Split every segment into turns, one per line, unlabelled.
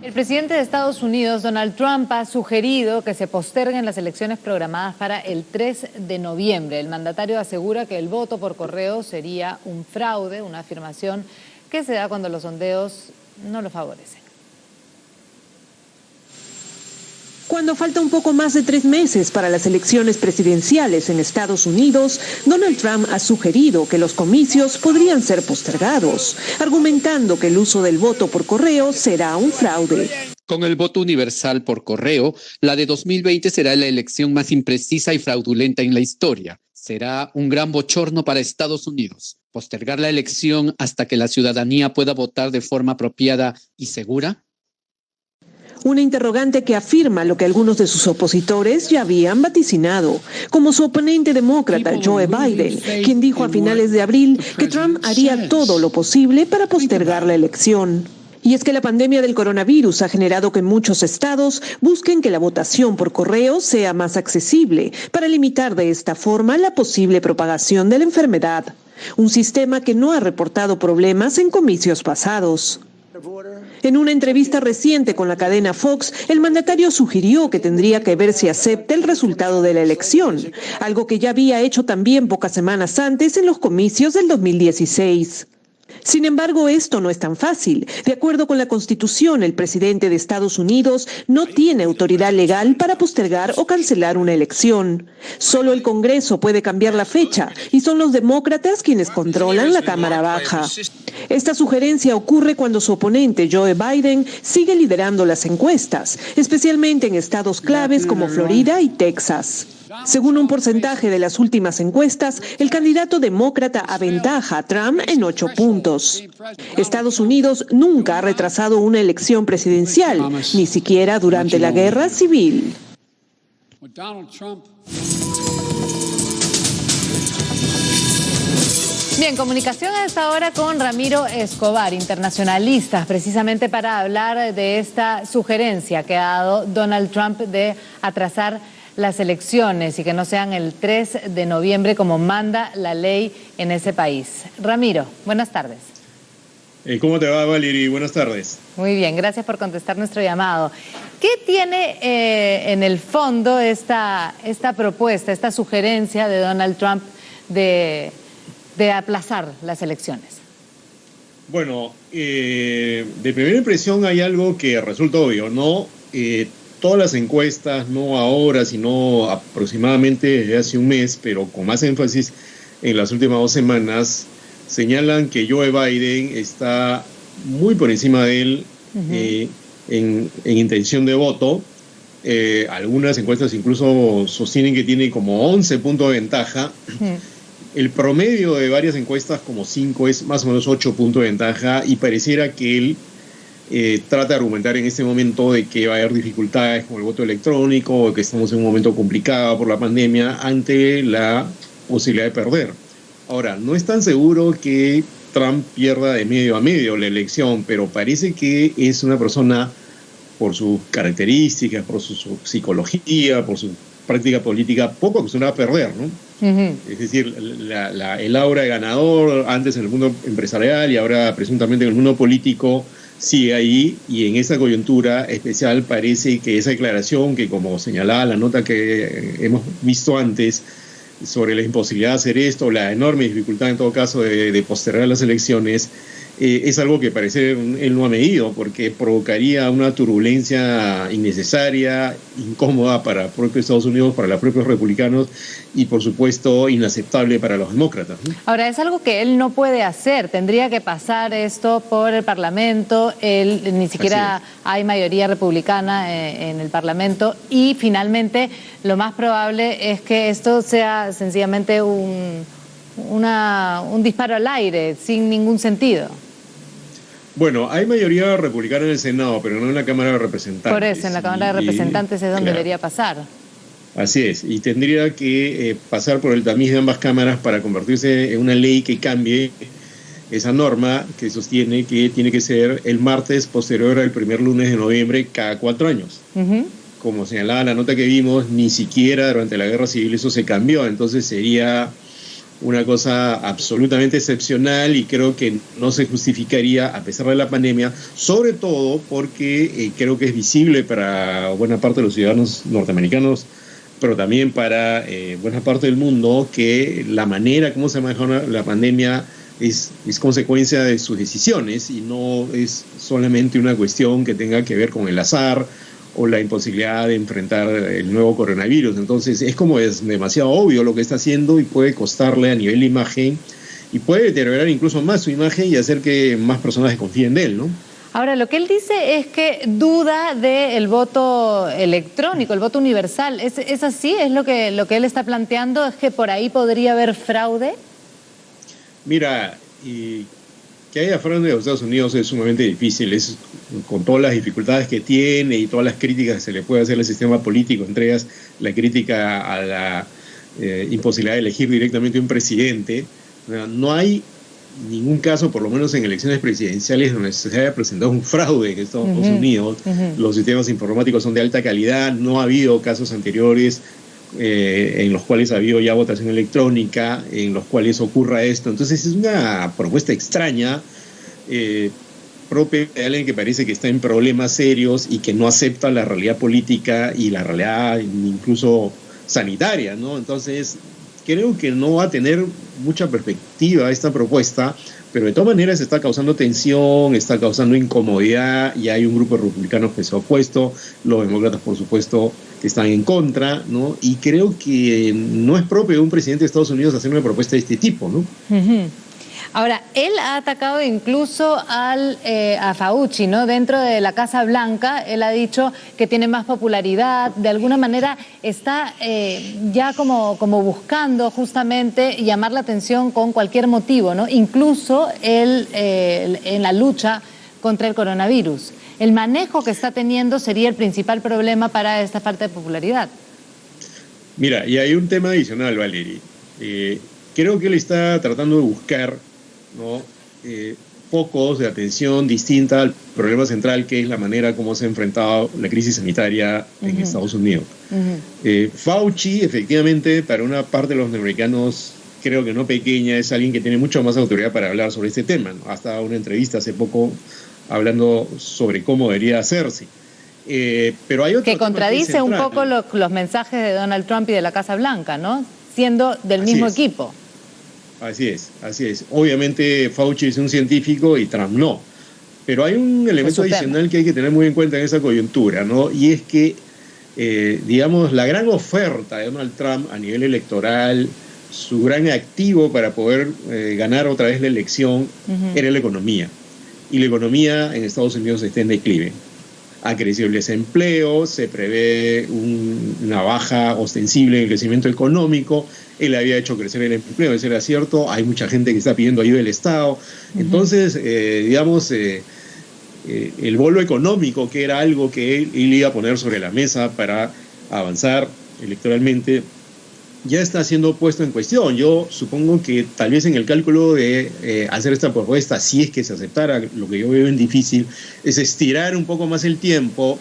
El presidente de Estados Unidos, Donald Trump, ha sugerido que se posterguen las elecciones programadas para el 3 de noviembre. El mandatario asegura que el voto por correo sería un fraude, una afirmación que se da cuando los sondeos no lo favorecen.
Cuando falta un poco más de 3 meses para las elecciones presidenciales en Estados Unidos, Donald Trump ha sugerido que los comicios podrían ser postergados, argumentando que el uso del voto por correo será un fraude.
Con el voto universal por correo, la de 2020 será la elección más imprecisa y fraudulenta en la historia. Será un gran bochorno para Estados Unidos. ¿Postergar la elección hasta que la ciudadanía pueda votar de forma apropiada y segura?
Una interrogante que afirma lo que algunos de sus opositores ya habían vaticinado, como su oponente demócrata Joe Biden, quien dijo a finales de abril que Trump haría todo lo posible para postergar la elección. Y es que la pandemia del coronavirus ha generado que muchos estados busquen que la votación por correo sea más accesible para limitar de esta forma la posible propagación de la enfermedad. Un sistema que no ha reportado problemas en comicios pasados. En una entrevista reciente con la cadena Fox, el mandatario sugirió que tendría que ver si acepta el resultado de la elección, algo que ya había hecho también pocas semanas antes en los comicios del 2016. Sin embargo, esto no es tan fácil. De acuerdo con la Constitución, el presidente de Estados Unidos no tiene autoridad legal para postergar o cancelar una elección. Solo el Congreso puede cambiar la fecha y son los demócratas quienes controlan la Cámara Baja. Esta sugerencia ocurre cuando su oponente, Joe Biden, sigue liderando las encuestas, especialmente en estados claves como Florida y Texas. Según un porcentaje de las últimas encuestas, el candidato demócrata aventaja a Trump en 8 puntos. Estados Unidos nunca ha retrasado una elección presidencial, ni siquiera durante la Guerra Civil.
Bien, comunicación a esta hora con Ramiro Escobar, internacionalista, precisamente para hablar de esta sugerencia que ha dado Donald Trump de atrasar las elecciones y que no sean el 3 de noviembre como manda la ley en ese país. Ramiro, buenas tardes.
¿Cómo te va, Valerie? Buenas tardes.
Muy bien, gracias por contestar nuestro llamado. ¿Qué tiene en el fondo esta propuesta, esta sugerencia de Donald Trump de aplazar las elecciones?
Bueno, de primera impresión hay algo que resulta obvio, ¿no? Todas las encuestas, no ahora, sino aproximadamente desde hace un mes, pero con más énfasis en las últimas 2 semanas, señalan que Joe Biden está muy por encima de él en intención de voto. Algunas encuestas incluso sostienen que tiene como 11 puntos de ventaja. El promedio de varias encuestas, como 5, es más o menos 8 puntos de ventaja, y pareciera que él trata de argumentar en este momento de que va a haber dificultades con el voto electrónico, que estamos en un momento complicado por la pandemia, ante la posibilidad de perder. Ahora, no es tan seguro que Trump pierda de medio a medio la elección, pero parece que es una persona, por sus características, por su psicología, por su práctica política, poco acostumbrada a perder, ¿no? Es decir, el aura de ganador, antes en el mundo empresarial y ahora presuntamente en el mundo político, sigue ahí, y en esa coyuntura especial parece que esa declaración, que como señalaba la nota que hemos visto antes, sobre la imposibilidad de hacer esto, la enorme dificultad en todo caso de postergar las elecciones, es algo que parece él no ha medido, porque provocaría una turbulencia innecesaria, incómoda para el propio Estados Unidos, para los propios republicanos y por supuesto inaceptable para los demócratas, ¿no?
Ahora, es algo que él no puede hacer, tendría que pasar esto por el Parlamento, ni siquiera hay mayoría republicana en el Parlamento, y finalmente lo más probable es que esto sea sencillamente un disparo al aire, sin ningún sentido.
Bueno, hay mayoría republicana en el Senado, pero no en la Cámara de Representantes.
Por eso, en la Cámara de Representantes es donde debería pasar.
Así es, y tendría que pasar por el tamiz de ambas cámaras para convertirse en una ley que cambie esa norma que sostiene que tiene que ser el martes posterior al primer lunes de noviembre cada 4 años. Como señalaba la nota que vimos, ni siquiera durante la Guerra Civil eso se cambió, entonces sería una cosa absolutamente excepcional y creo que no se justificaría a pesar de la pandemia, sobre todo porque creo que es visible para buena parte de los ciudadanos norteamericanos, pero también para buena parte del mundo, que la manera como se manejó la pandemia es consecuencia de sus decisiones y no es solamente una cuestión que tenga que ver con el azar o la imposibilidad de enfrentar el nuevo coronavirus. Entonces es demasiado obvio lo que está haciendo y puede costarle a nivel de imagen y puede deteriorar incluso más su imagen y hacer que más personas desconfíen de él, ¿no?
Ahora, lo que él dice es que duda del voto electrónico, el voto universal. ¿Es así? ¿Es lo que él está planteando? ¿Es que por ahí podría haber fraude?
Mira, que haya fraude en los Estados Unidos es sumamente difícil, con todas las dificultades que tiene y todas las críticas que se le puede hacer al sistema político, entre ellas la crítica a la imposibilidad de elegir directamente un presidente. No hay ningún caso, por lo menos en elecciones presidenciales, donde se haya presentado un fraude en Estados Unidos. Los sistemas informáticos son de alta calidad, no ha habido casos anteriores en los cuales ha habido ya votación electrónica, en los cuales ocurra esto. Entonces es una propuesta extraña, propia de alguien que parece que está en problemas serios y que no acepta la realidad política y la realidad incluso sanitaria, ¿no? Entonces creo que no va a tener mucha perspectiva esta propuesta, pero de todas maneras está causando tensión, está causando incomodidad y hay un grupo de republicanos que se ha opuesto, los demócratas por supuesto que están en contra, ¿no? Y creo que no es propio de un presidente de Estados Unidos hacer una propuesta de este tipo, ¿no?
Ahora, él ha atacado incluso a Fauci, ¿no? Dentro de la Casa Blanca, él ha dicho que tiene más popularidad, de alguna manera está ya como buscando justamente llamar la atención con cualquier motivo, ¿no? Incluso él en la lucha contra el coronavirus. El manejo que está teniendo sería el principal problema para esta falta de popularidad.
Mira, y hay un tema adicional, Valerie. Creo que él está tratando de buscar, ¿no? Focos de atención distinta al problema central, que es la manera como se ha enfrentado la crisis sanitaria en Estados Unidos. Fauci, efectivamente, para una parte de los norteamericanos, creo que no pequeña, es alguien que tiene mucho más autoridad para hablar sobre este tema, ¿no? Hasta dado una entrevista hace poco hablando sobre cómo debería hacerse. Pero hay otro
que contradice un poco los mensajes de Donald Trump y de la Casa Blanca, ¿no? Siendo del mismo equipo.
Así es, así es. Obviamente Fauci es un científico y Trump no. Pero hay un elemento adicional que hay que tener muy en cuenta en esa coyuntura, ¿no? Y es que, digamos, la gran oferta de Donald Trump a nivel electoral, su gran activo para poder ganar otra vez la elección, era la economía. Y la economía en Estados Unidos está en declive. Ha crecido el desempleo, se prevé una baja ostensible en el crecimiento económico. Él había hecho crecer el empleo, eso era cierto. Hay mucha gente que está pidiendo ayuda del Estado. Entonces, digamos, el bolo económico, que era algo que él iba a poner sobre la mesa para avanzar electoralmente, ya está siendo puesto en cuestión. Yo supongo que tal vez en el cálculo de hacer esta propuesta, si es que se aceptara, lo que yo veo en difícil, es estirar un poco más el tiempo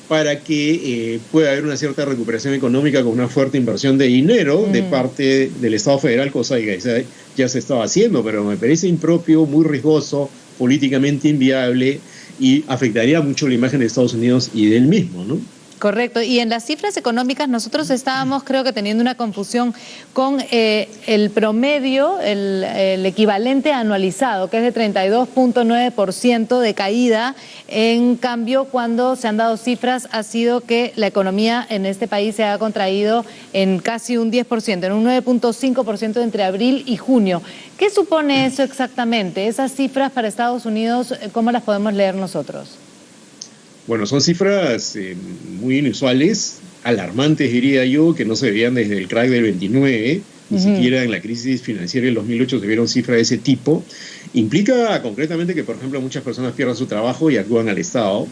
para que pueda haber una cierta recuperación económica con una fuerte inversión de dinero de parte del Estado federal, cosa que ya se estaba haciendo, pero me parece impropio, muy riesgoso, políticamente inviable y afectaría mucho la imagen de Estados Unidos y del mismo, ¿no?
Correcto. Y en las cifras económicas nosotros estábamos, creo que teniendo una confusión con el promedio, el equivalente anualizado, que es de 32.9% de caída. En cambio, cuando se han dado cifras, ha sido que la economía en este país se ha contraído en casi un 10%, en un 9.5% entre abril y junio. ¿Qué supone eso exactamente? Esas cifras para Estados Unidos, ¿cómo las podemos leer nosotros?
Bueno, son cifras muy inusuales, alarmantes diría yo, que no se veían desde el crack del 29, ni siquiera en la crisis financiera del 2008 se vieron cifras de ese tipo. Implica concretamente que, por ejemplo, muchas personas pierdan su trabajo y actúan al Estado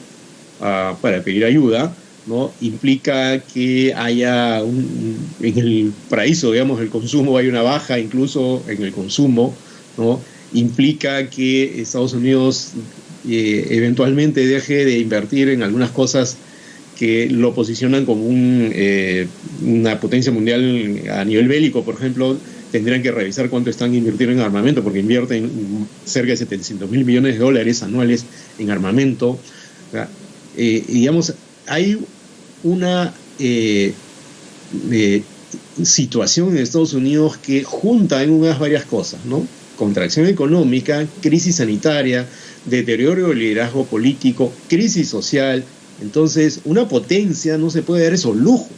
para pedir ayuda, ¿no? Implica que haya en el paraíso, digamos, el consumo, hay una baja incluso en el consumo, ¿no? Implica que Estados Unidos eventualmente deje de invertir en algunas cosas que lo posicionan como una potencia mundial a nivel bélico, por ejemplo, tendrían que revisar cuánto están invirtiendo en armamento, porque invierten cerca de 700.000 millones de dólares anuales en armamento. O sea, digamos, hay una situación en Estados Unidos que junta en unas varias cosas, ¿no? Contracción económica, crisis sanitaria, deterioro del liderazgo político, crisis social. Entonces, una potencia no se puede dar esos lujos.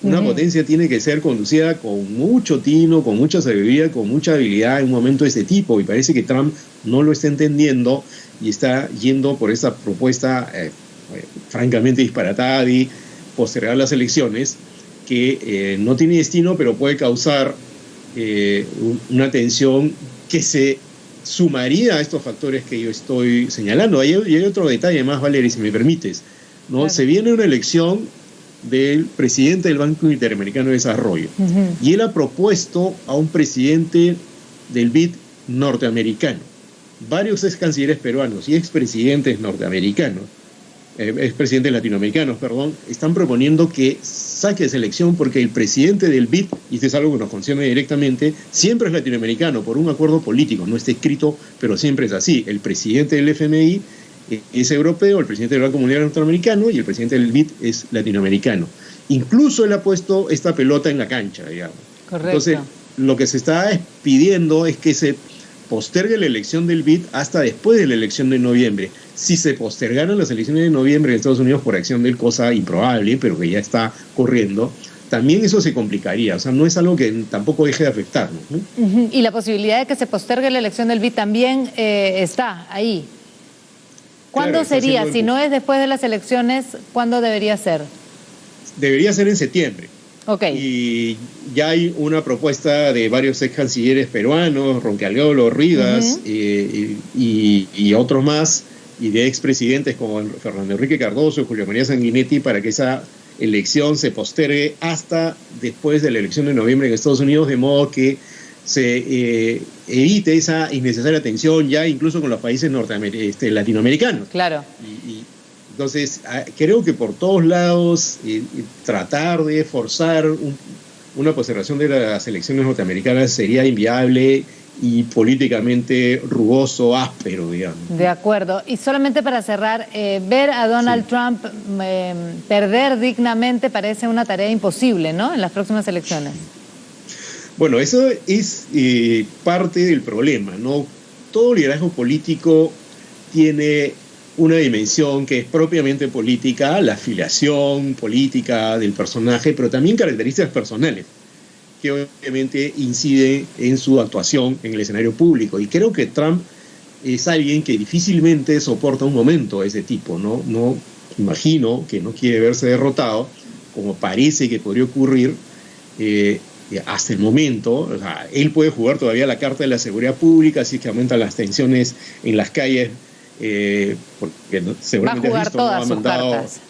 Una potencia tiene que ser conducida con mucho tino, con mucha sabiduría, con mucha habilidad en un momento de este tipo. Y parece que Trump no lo está entendiendo y está yendo por esa propuesta francamente disparatada de postergar las elecciones, que no tiene destino, pero puede causar una tensión que se sumaría a estos factores que yo estoy señalando. Y hay otro detalle más, Valeria, si me permites, ¿no? Claro. Se viene una elección del presidente del Banco Interamericano de Desarrollo, y él ha propuesto a un presidente del BID norteamericano. Varios ex cancilleres peruanos y expresidentes norteamericanos, expresidentes latinoamericanos, perdón, están proponiendo que saque esa elección porque el presidente del BID, y esto es algo que nos concierne directamente, siempre es latinoamericano por un acuerdo político, no está escrito, pero siempre es así. El presidente del FMI es europeo, el presidente del Banco Mundial es norteamericano y el presidente del BID es latinoamericano. Incluso él ha puesto esta pelota en la cancha, digamos.
Correcto.
Entonces, lo que se está pidiendo es que se postergue la elección del BID hasta después de la elección de noviembre. Si se postergaran las elecciones de noviembre en Estados Unidos por acción del, cosa improbable, pero que ya está corriendo, también eso se complicaría. O sea, no es algo que tampoco deje de afectarnos, ¿no?
Y la posibilidad de que se postergue la elección del BID también está ahí. ¿Cuándo
claro,
sería? Si no es después de las elecciones, ¿cuándo debería ser? Debería ser
en septiembre.
Okay.
Y ya hay una propuesta de varios ex cancilleres peruanos, Ronqualolo, Rivas, y otros más, y de expresidentes como Fernando Enrique Cardoso y Julio María Sanguinetti, para que esa elección se postergue hasta después de la elección de noviembre en Estados Unidos, de modo que se evite esa innecesaria tensión ya incluso con los países latinoamericanos.
Claro.
Entonces, creo que por todos lados tratar de forzar una postergación de las elecciones norteamericanas sería inviable y políticamente rugoso, áspero, digamos.
De acuerdo. Y solamente para cerrar, ver a Donald Trump perder dignamente parece una tarea imposible, ¿no?, en las próximas elecciones.
Bueno, eso es parte del problema, ¿no? Todo liderazgo político tiene una dimensión que es propiamente política, la afiliación política del personaje, pero también características personales que obviamente inciden en su actuación en el escenario público. Y creo que Trump es alguien que difícilmente soporta un momento de ese tipo, ¿no? No imagino que no quiere verse derrotado, como parece que podría ocurrir hasta el momento. O sea, él puede jugar todavía la carta de la seguridad pública, así que aumentan las tensiones en las calles, porque seguramente
va a jugar todas sus cartas.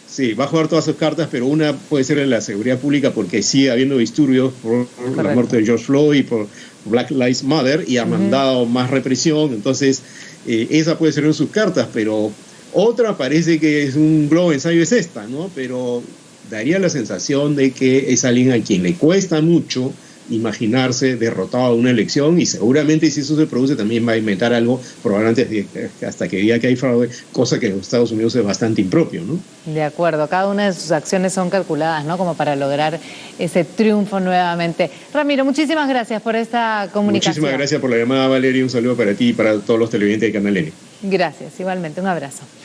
Sí, va a jugar todas sus cartas, pero una puede ser en la seguridad pública porque sigue habiendo disturbios por la muerte de George Floyd y por Black Lives Matter, y ha mandado más represión. Entonces esa puede ser en sus cartas, pero otra parece que es un globo ensayo, es esta, ¿no? Pero daría la sensación de que es alguien a quien le cuesta mucho imaginarse derrotado a una elección, y seguramente si eso se produce también va a inventar algo, probablemente hasta que diga que hay fraude, cosa que en los Estados Unidos es bastante impropio, ¿no?
De acuerdo, cada una de sus acciones son calculadas, ¿no?, como para lograr ese triunfo nuevamente. Ramiro, muchísimas gracias por esta comunicación.
Muchísimas gracias por la llamada, Valeria, un saludo para ti y para todos los televidentes de Canal N.
Gracias, igualmente, un abrazo.